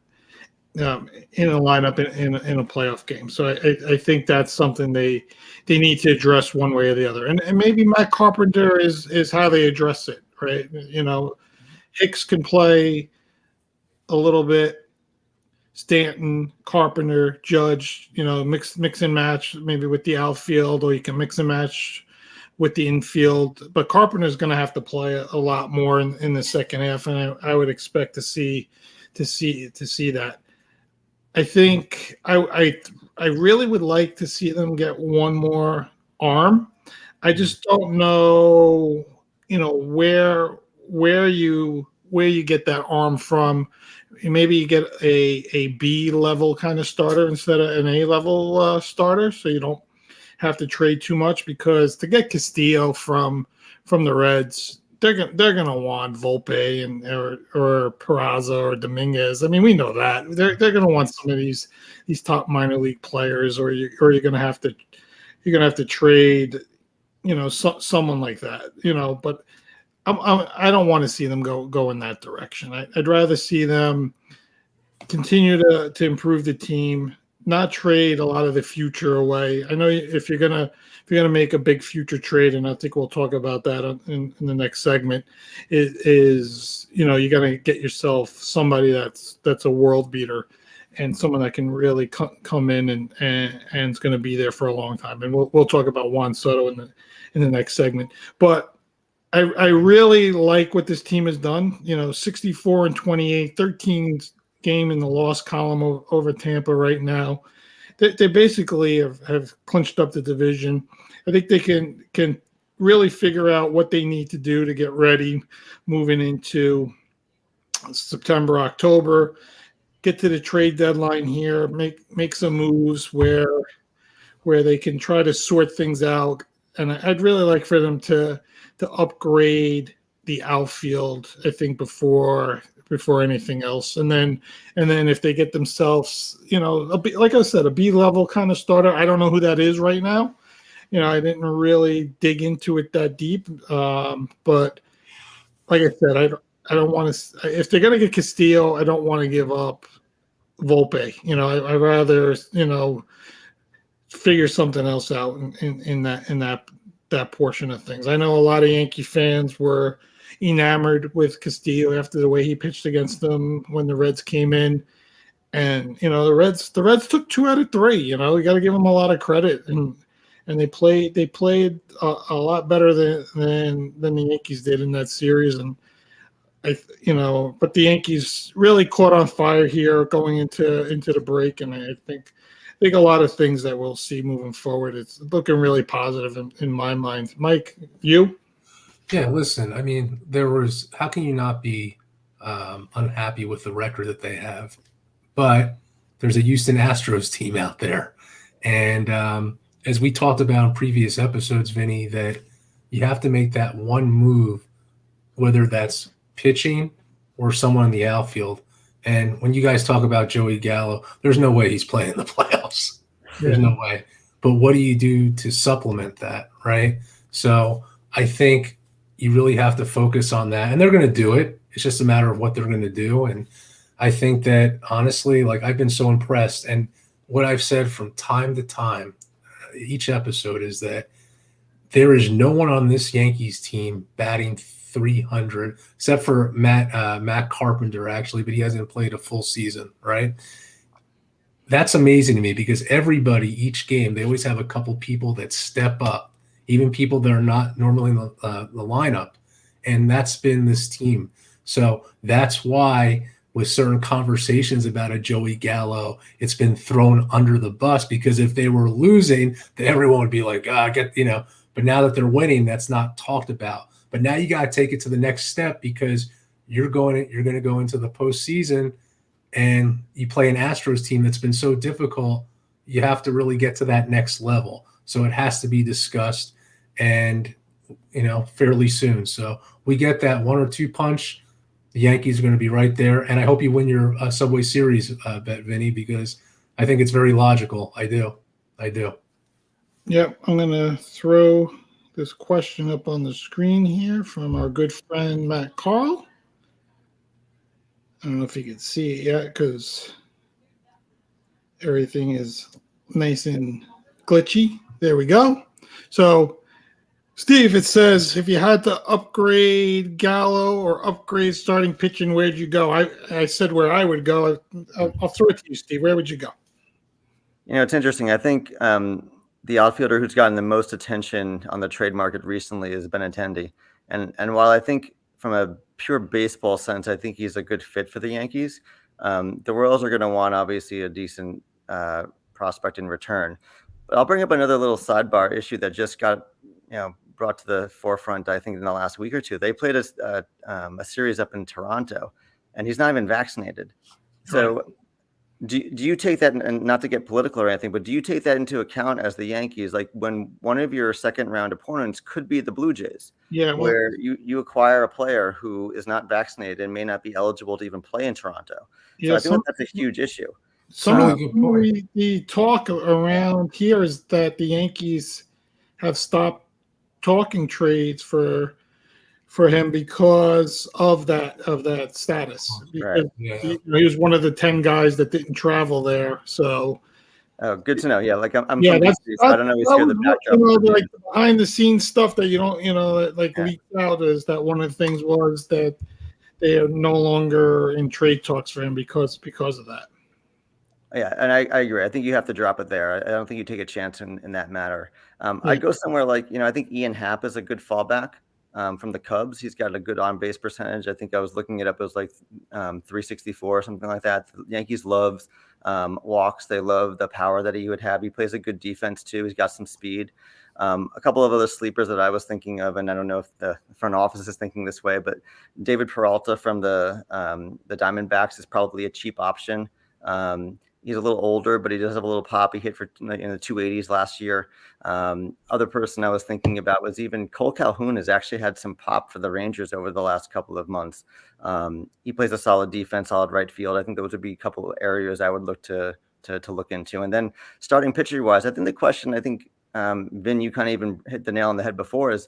in a lineup in a playoff game. So I think that's something they need to address one way or the other. And maybe Matt Carpenter is how they address it, right? Hicks can play a little bit. Stanton, Carpenter, Judge, mix and match maybe with the outfield, or you can mix and match with the infield. But Carpenter's going to have to play a lot more in the second half, and I would expect to see that. I think I really would like to see them get one more arm. I just don't know, where you get that arm from. Maybe you get a B level kind of starter instead of an A level starter, so you don't have to trade too much. Because to get Castillo from the Reds they're gonna want Volpe and or Peraza or Dominguez. I mean, we know that they're gonna want some of these top minor league players, or you're gonna have to trade, someone like that, But I don't want to see them go in that direction. I'd rather see them continue to improve the team, not trade a lot of the future away. I know if you're gonna make a big future trade, and I think we'll talk about that in the next segment, is you got to get yourself somebody that's a world beater and someone that can really come in and is going to be there for a long time. And we'll talk about Juan Soto in the next segment. But I really like what this team has done. 64-28, 13 game in the loss column over Tampa right now. They basically have clinched up the division. I think they can really figure out what they need to do to get ready moving into September, October, get to the trade deadline here, make some moves where they can try to sort things out. And I'd really like for them to upgrade the outfield, I think, before anything else. And then if they get themselves, like I said, a B-level kind of starter. I don't know who that is right now. I didn't really dig into it that deep. But like I said, I don't want to. If they're going to get Castillo, I don't want to give up Volpe. I'd rather figure something else out in that portion of things. I know a lot of Yankee fans were enamored with Castillo after the way he pitched against them when the Reds came in, and the Reds took 2 out of 3. You got to give them a lot of credit, and they played a lot better than the Yankees did in that series. And but the Yankees really caught on fire here going into the break, and I think a lot of things that we'll see moving forward. It's looking really positive in my mind. Mike, you? Yeah, listen, I mean, how can you not be unhappy with the record that they have? But there's a Houston Astros team out there. And as we talked about in previous episodes, Vinny, that you have to make that one move, whether that's pitching or someone in the outfield. And when you guys talk about Joey Gallo, there's no way he's playing in the playoffs. There's no way. But what do you do to supplement that, right? So I think you really have to focus on that. And they're going to do it. It's just a matter of what they're going to do. And I think that, honestly, I've been so impressed. And what I've said from time to time, each episode, is that there is no one on this Yankees team batting 300, except for Matt Carpenter, actually, but he hasn't played a full season, right? That's amazing to me because everybody, each game, they always have a couple people that step up, even people that are not normally in the lineup, and that's been this team. So that's why with certain conversations about a Joey Gallo, it's been thrown under the bus, because if they were losing, then everyone would be like, but now that they're winning, that's not talked about. But now you got to take it to the next step, because you're going to go into the postseason and you play an Astros team that's been so difficult. You have to really get to that next level. So it has to be discussed and, fairly soon. So we get that 1 or 2 punch. The Yankees are going to be right there. And I hope you win your Subway Series bet, Vinny, because I think it's very logical. I do. Yep. I'm going to throw this question up on the screen here from our good friend Matt Carl. I don't know if you can see it yet because everything is nice and glitchy. There we go. So, Steve, it says, if you had to upgrade Gallo or upgrade starting pitching, where'd you go? I said where I would go. I'll throw it to you, Steve. Where would you go? It's interesting. I think the outfielder who's gotten the most attention on the trade market recently is Benintendi. And while I think from a pure baseball sense, I think he's a good fit for the Yankees, the Royals are going to want, obviously, a decent prospect in return. But I'll bring up another little sidebar issue that just got brought to the forefront, I think, in the last week or two. They played a series up in Toronto, and he's not even vaccinated. So Do you take that, and not to get political or anything, but do you take that into account as the Yankees, like when one of your second round opponents could be the Blue Jays, Yeah, well, where you acquire a player who is not vaccinated and may not be eligible to even play in Toronto? So yeah. I think that's a huge issue. Some Really of good point. the talk around here is that the Yankees have stopped talking trades for him because of that status. Right. Because Yeah. he was one of the 10 guys that didn't travel there. So Oh, good to know. Yeah, like I'm yeah, from DC, so I don't always hear the you backup. know, reviews. like behind the scenes stuff that you don't, that like Yeah. leaked out is that one of the things was that they are no longer in trade talks for him because of that. Yeah, and I agree. I think you have to drop it there. I don't think you take a chance in that matter. Yeah. I'd go somewhere like, I think Ian Happ is a good fallback from the Cubs. He's got a good on-base percentage. I think I was looking it up. It was like 364 or something like that. The Yankees loves walks. They love the power that he would have. He plays a good defense too. He's got some speed. A couple of other sleepers that I was thinking of, and I don't know if the front office is thinking this way, but David Peralta from the Diamondbacks is probably a cheap option. He's a little older, but he does have a little pop. He hit for in the 280s last year. Other person I was thinking about was even Cole Calhoun has actually had some pop for the Rangers over the last couple of months. He plays a solid defense, solid right field. I think those would be a couple of areas I would look to look into. And then starting pitcher wise, I think the question, Vin, you kind of even hit the nail on the head before, is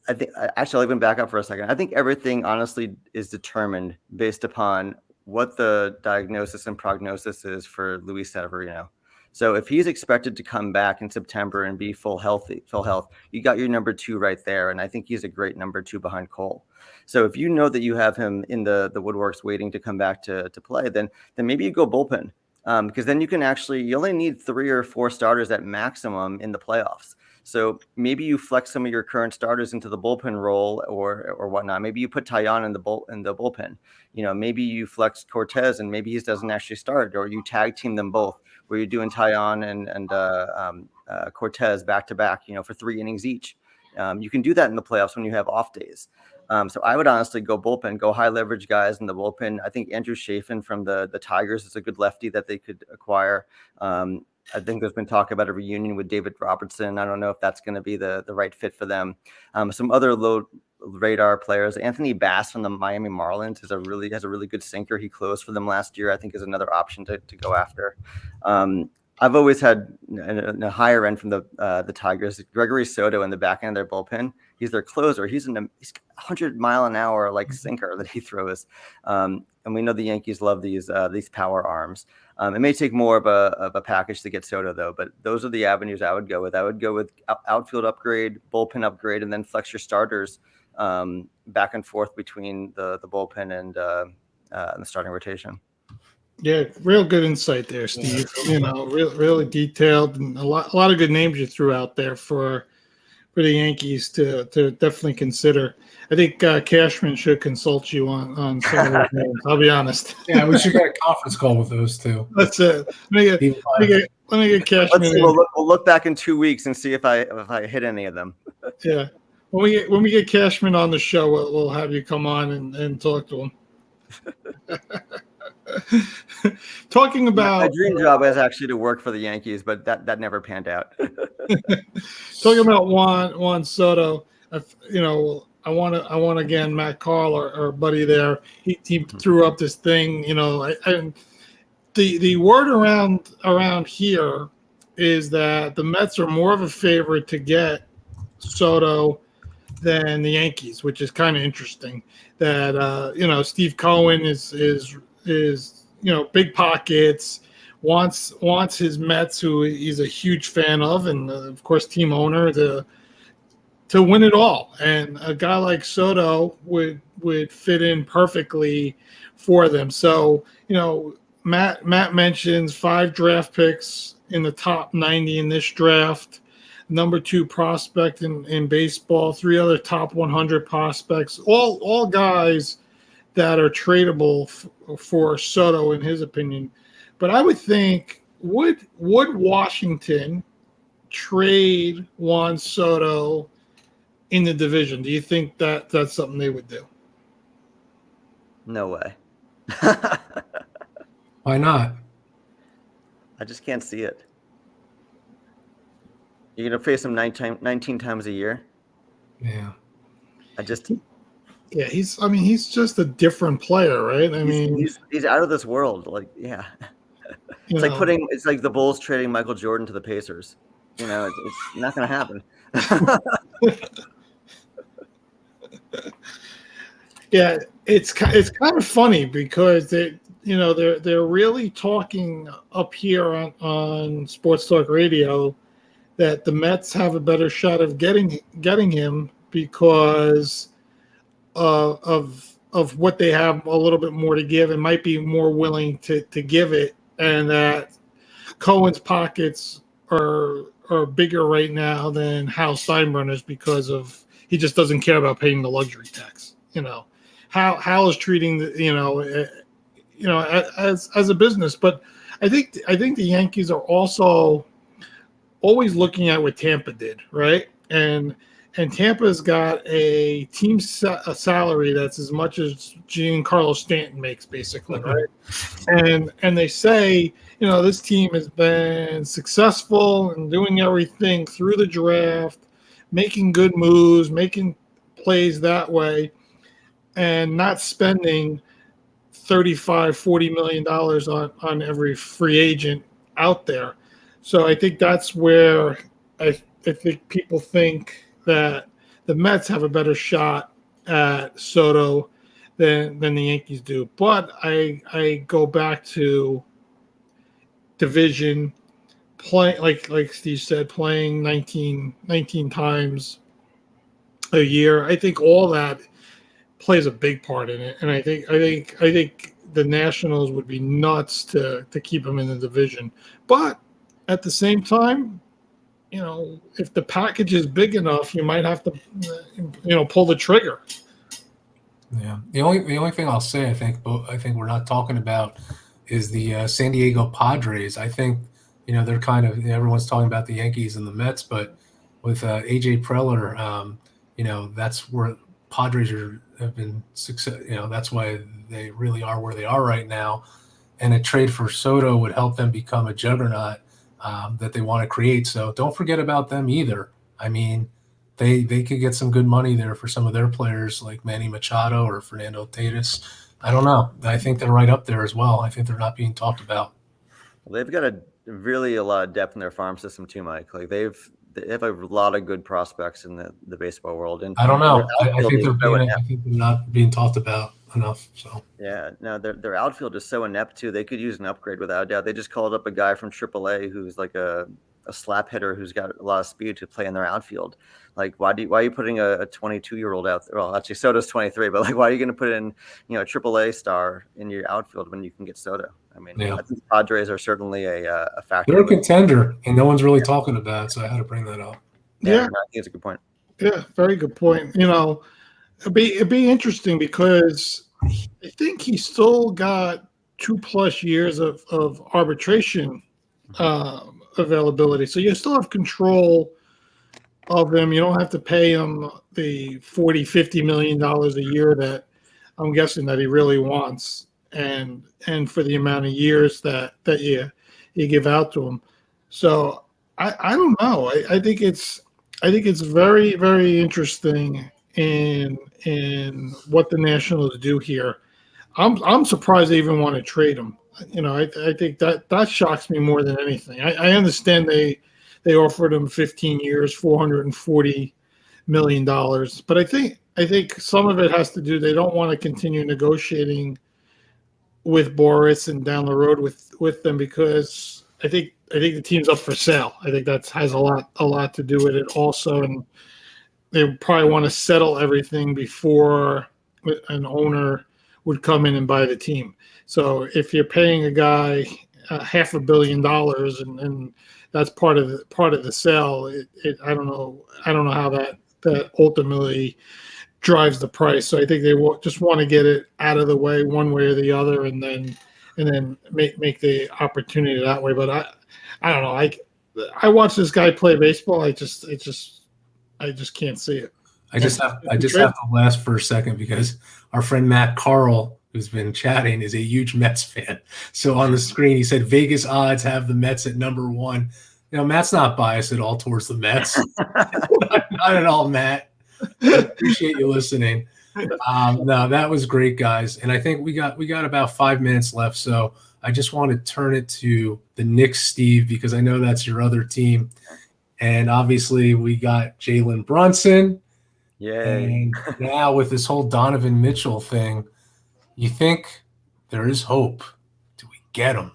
I think actually I'll even back up for a second. I think everything honestly is determined based upon what the diagnosis and prognosis is for Luis Severino. So if he's expected to come back in September and be full health, you got your number 2 right there. And I think he's a great number 2 behind Cole. So if you know that you have him in the woodworks waiting to come back to play, then maybe you go bullpen. Because then you only need 3 or 4 starters at maximum in the playoffs. So maybe you flex some of your current starters into the bullpen role or whatnot. Maybe you put Taillon in the bullpen. Maybe you flex Cortez and maybe he doesn't actually start, or you tag team them both, where you're doing Taillon and Cortez back to back, for 3 innings each. You can do that in the playoffs when you have off days. So I would honestly go bullpen, go high leverage guys in the bullpen. I think Andrew Chafin from the Tigers is a good lefty that they could acquire. I think there's been talk about a reunion with David Robertson. I don't know if that's going to be the right fit for them. Some other low radar players. Anthony Bass from the Miami Marlins has a really good sinker. He closed for them last year. I think is another option to go after. I've always had a higher end from the Tigers. Gregory Soto in the back end of their bullpen. He's their closer. He's 100-mile-an-hour sinker that he throws. And we know the Yankees love these power arms. It may take more of a package to get Soto though, but those are the avenues I would go with. I would go with outfield upgrade, bullpen upgrade, and then flex your starters back and forth between the bullpen and the starting rotation. Yeah, real good insight there, Steve. Really detailed, and a lot of good names you threw out there for the Yankees to definitely consider. I think Cashman should consult you on some of those names. I'll be honest. Yeah, we should get a conference call with those two. That's it. Let me get Cashman. Let's see, we'll look back in 2 weeks and see if I hit any of them. Yeah, when we get Cashman on the show, we'll have you come on and talk to him. Talking about my dream job is actually to work for the Yankees, but that never panned out. Talking about Juan Soto, I want again Matt Carl, our buddy there. He threw up this thing. The word around here is that the Mets are more of a favorite to get Soto than the Yankees, which is kind of interesting. That Steve Cohen is big pockets, wants his Mets, who he's a huge fan of, and of course team owner, to win it all. And a guy like Soto would fit in perfectly for them. So Matt mentions 5 draft picks in the top 90 in this draft, number 2 prospect in baseball, 3 other top 100 prospects, all guys that are tradable for Soto in his opinion. But I would think, would Washington trade Juan Soto in the division? Do you think that that's something they would do? No way. Why not? I just can't see it. You're gonna face him 19 times a year. Yeah. Yeah, he's just a different player, right? He's out of this world. Like, yeah. It's like the Bulls trading Michael Jordan to the Pacers. It's not going to happen. Yeah, it's kind of funny because they're really talking up here on Sports Talk Radio that the Mets have a better shot of getting him because of what they have a little bit more to give and might be more willing to give it, and that Cohen's pockets are bigger right now than Hal Steinbrenner's because of he just doesn't care about paying the luxury tax. Hal is treating as a business, but I think the Yankees are also always looking at what Tampa did, right? And Tampa's got a team salary that's as much as Giancarlo Stanton makes, basically, right? And they say, this team has been successful and doing everything through the draft, making good moves, making plays that way, and not spending $35-40 million on every free agent out there. So I think that's where I think people think that the Mets have a better shot at Soto than the Yankees do. But I go back to division, play like Steve said, playing 19 times a year. I think all that plays a big part in it, and I think the Nationals would be nuts to keep him in the division. But at the same time, if the package is big enough, you might have to, pull the trigger. Yeah. The only thing I'll say, I think we're not talking about is the San Diego Padres. I think, they're kind of, everyone's talking about the Yankees and the Mets, but with AJ Preller, that's where Padres have been success. That's why they really are where they are right now. And a trade for Soto would help them become a juggernaut that they want to create. So don't forget about them either. I mean, they could get some good money there for some of their players like Manny Machado or Fernando Tatis. I don't know. I think they're right up there as well. I think they're not being talked about. Well, they've got a lot of depth in their farm system too, Mike. Like they have a lot of good prospects in the baseball world. And I don't know. I think they're not being talked about enough. So yeah, no, their outfield is so inept too. They could use an upgrade without a doubt. They just called up a guy from AAA who's like a slap hitter who's got a lot of speed to play in their outfield. Like, why are you putting a 22-year-old out there? Well, actually, Soto's 23, but like, why are you going to put in a AAA star in your outfield when you can get Soto? I mean, I think the Padres are certainly a factor. They're a contender, and no one's really talking about it, so I had to bring that up. Yeah, I think it's a good point. Yeah, very good point. It'd be interesting because I think he's still got 2+ years of arbitration availability, so you still have control of him. You don't have to pay him the $40-50 million a year that I'm guessing that he really wants, and for the amount of years that you give out to him. So I don't know. I think it's very, very interesting in what the Nationals do here. I'm surprised they even want to trade him. I think that shocks me more than anything. I understand they offered him 15 years, $440 million, but I think some of it has to do, they don't want to continue negotiating with Boris and down the road with them, because I think the team's up for sale. I think that has a lot to do with it also, and they probably want to settle everything before an owner would come in and buy the team. So if you're paying a guy $500 million and that's part of the sale, I don't know how that ultimately drives the price. So I think they just want to get it out of the way one way or the other, and then make the opportunity that way. But I don't know. I watch this guy play baseball. I just can't see it. I just have to laugh for a second because our friend Matt Carl, who's been chatting, is a huge Mets fan. So on the screen, he said Vegas odds have the Mets at number 1. Matt's not biased at all towards the Mets. Not at all, Matt. I appreciate you listening. No, that was great, guys. And I think we got about 5 minutes left. So I just want to turn it to the Knicks, Steve, because I know that's your other team. And obviously we got Jalen Brunson. Yay. And now with this whole Donovan Mitchell thing, you think there is hope? Do we get him?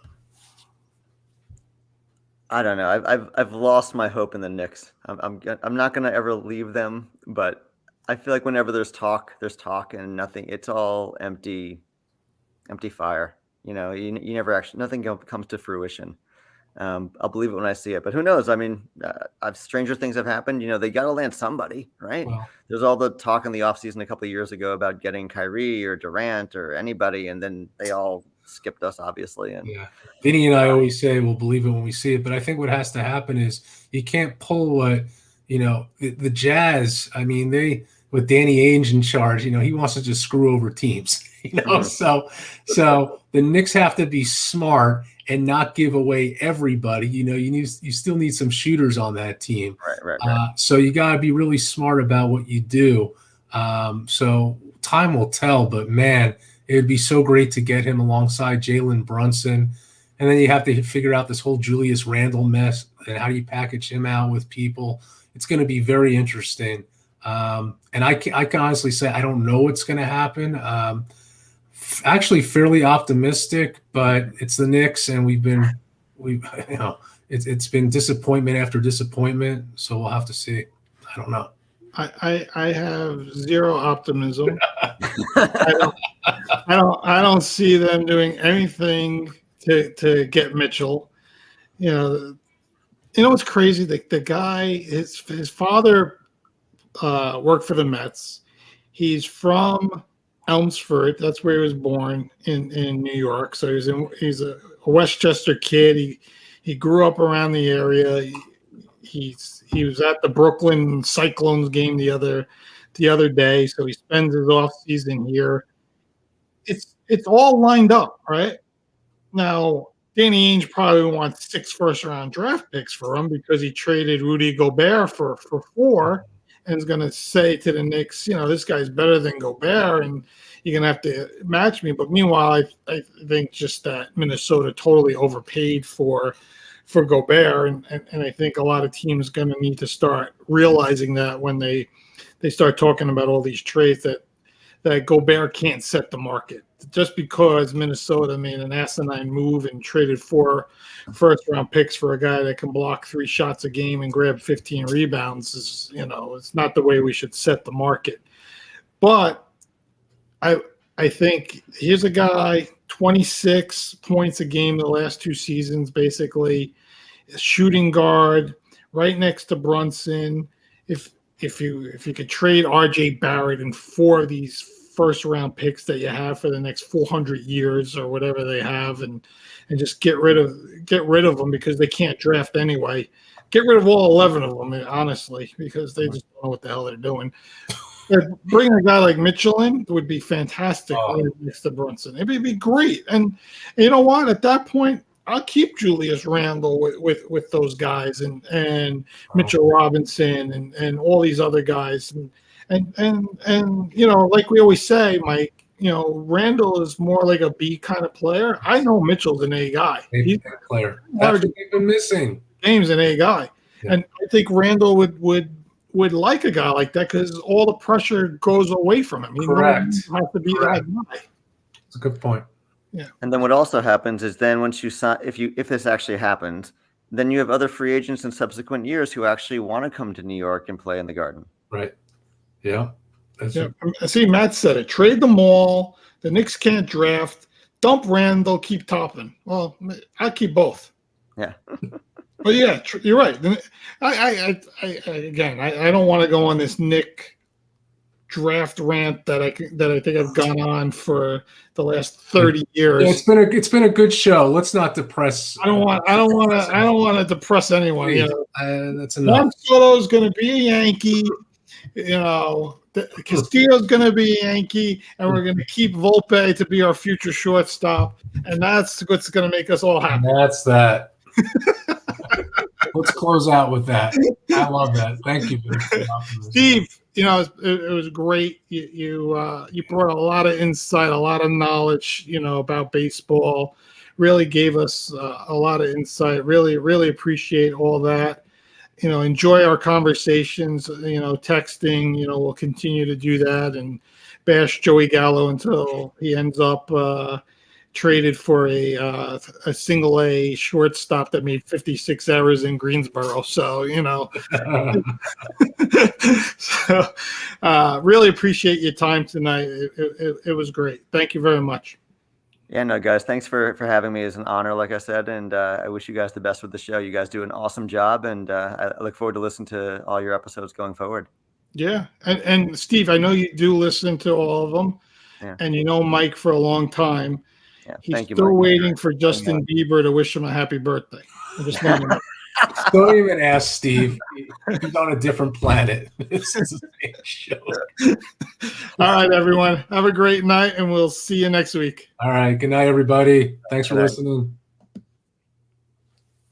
I don't know. I've lost my hope in the Knicks. I'm not gonna ever leave them, but I feel like whenever there's talk and nothing. It's all empty fire. You never actually, nothing comes to fruition. I'll believe it when I see it, but who knows? I mean, stranger things have happened. They got to land somebody, right? Well, There's all the talk in the offseason a couple of years ago about getting Kyrie or Durant or anybody, and then they all skipped us, obviously. And yeah, Vinny and I always say we'll believe it when we see it, but I think what has to happen is you can't pull what the Jazz. I mean, with Danny Ainge in charge, he wants to just screw over teams. So the Knicks have to be smart and not give away everybody. You still need some shooters on that team. Right. So you got to be really smart about what you do. So time will tell, but man, it would be so great to get him alongside Jalen Brunson. And then you have to figure out this whole Julius Randle mess and how do you package him out with people. It's going to be very interesting. And I can honestly say I don't know what's going to happen. Actually fairly optimistic, but it's the Knicks, and it's been disappointment after disappointment. So we'll have to see. I don't know. I have zero optimism. I don't see them doing anything to get Mitchell. What's crazy? The guy, his father worked for the Mets. He's from Elmsford. That's where he was born in New York. So he's a Westchester kid. He grew up around the area. He was at the Brooklyn Cyclones game the other day. So he spends his off season here. It's all lined up, right? Now Danny Ainge probably wants 6 first-round draft picks for him because he traded Rudy Gobert for 4. And is going to say to the Knicks, this guy's better than Gobert, and you're going to have to match me. But meanwhile, I think just that Minnesota totally overpaid for Gobert, and I think a lot of teams are going to need to start realizing that when they start talking about all these trades that Gobert can't set the market. Just because Minnesota made an asinine move and traded 4 first-round picks for a guy that can block 3 shots a game and grab 15 rebounds is, it's not the way we should set the market. But I think here's a guy, 26 points a game the last 2 seasons, basically, a shooting guard right next to Brunson. If you could trade R.J. Barrett and 4 of these first-round picks that you have for the next 400 years or whatever they have, and just get rid of them because they can't draft anyway. Get rid of all 11 of them, honestly, because they just don't know what the hell they're doing. Bringing a guy like Mitchell in would be fantastic next to Brunson. It'd be great. And you know what? At that point, I'll keep Julius Randle with those guys and Mitchell Robinson and all these other guys. And like we always say, Mike, Randall is more like a B kind of player. I know Mitchell's an A guy. He's a player. That's what we've been missing. James an A guy. Yeah. And I think Randall would like a guy like that because all the pressure goes away from him. Correct. He has to be that guy. That's a good point. Yeah. And then what also happens is then once you sign, if this actually happens, then you have other free agents in subsequent years who actually want to come to New York and play in the Garden. Right. Yeah. See, Matt said it. Trade them all. The Knicks can't draft. Dump Randall. Keep Toppin. Well, I keep both. Yeah. But yeah, you're right. I don't want to go on this Knick draft rant that I think I've gone on for the last 30 years. Yeah, it's been a good show. Let's not depress. I don't want to depress anyone. That's enough. Juan Soto is going to be a Yankee. Castillo's going to be a Yankee, and we're going to keep Volpe to be our future shortstop, and that's what's going to make us all happy. And that's that. Let's close out with that. I love that. Thank you, Steve. It was great. You brought a lot of insight, a lot of knowledge, about baseball. Really gave us a lot of insight. Really, really appreciate all that. Enjoy our conversations. Texting. We'll continue to do that and bash Joey Gallo until he ends up traded for a single A shortstop that made 56 errors in Greensboro. So, really appreciate your time tonight. It was great. Thank you very much. Yeah, no, guys, thanks for having me. It's an honor, like I said, and I wish you guys the best with the show. You guys do an awesome job, and I look forward to listening to all your episodes going forward. Yeah, and Steve, I know you do listen to all of them, and Mike for a long time. Yeah, He's thank you, still Mike. waiting for Justin Bieber to wish him a happy birthday. I just want to know. Don't even ask Steve. He's on a different planet. This is a show. All right, everyone. Have a great night, and we'll see you next week. All right. Good night, everybody. Thanks for listening.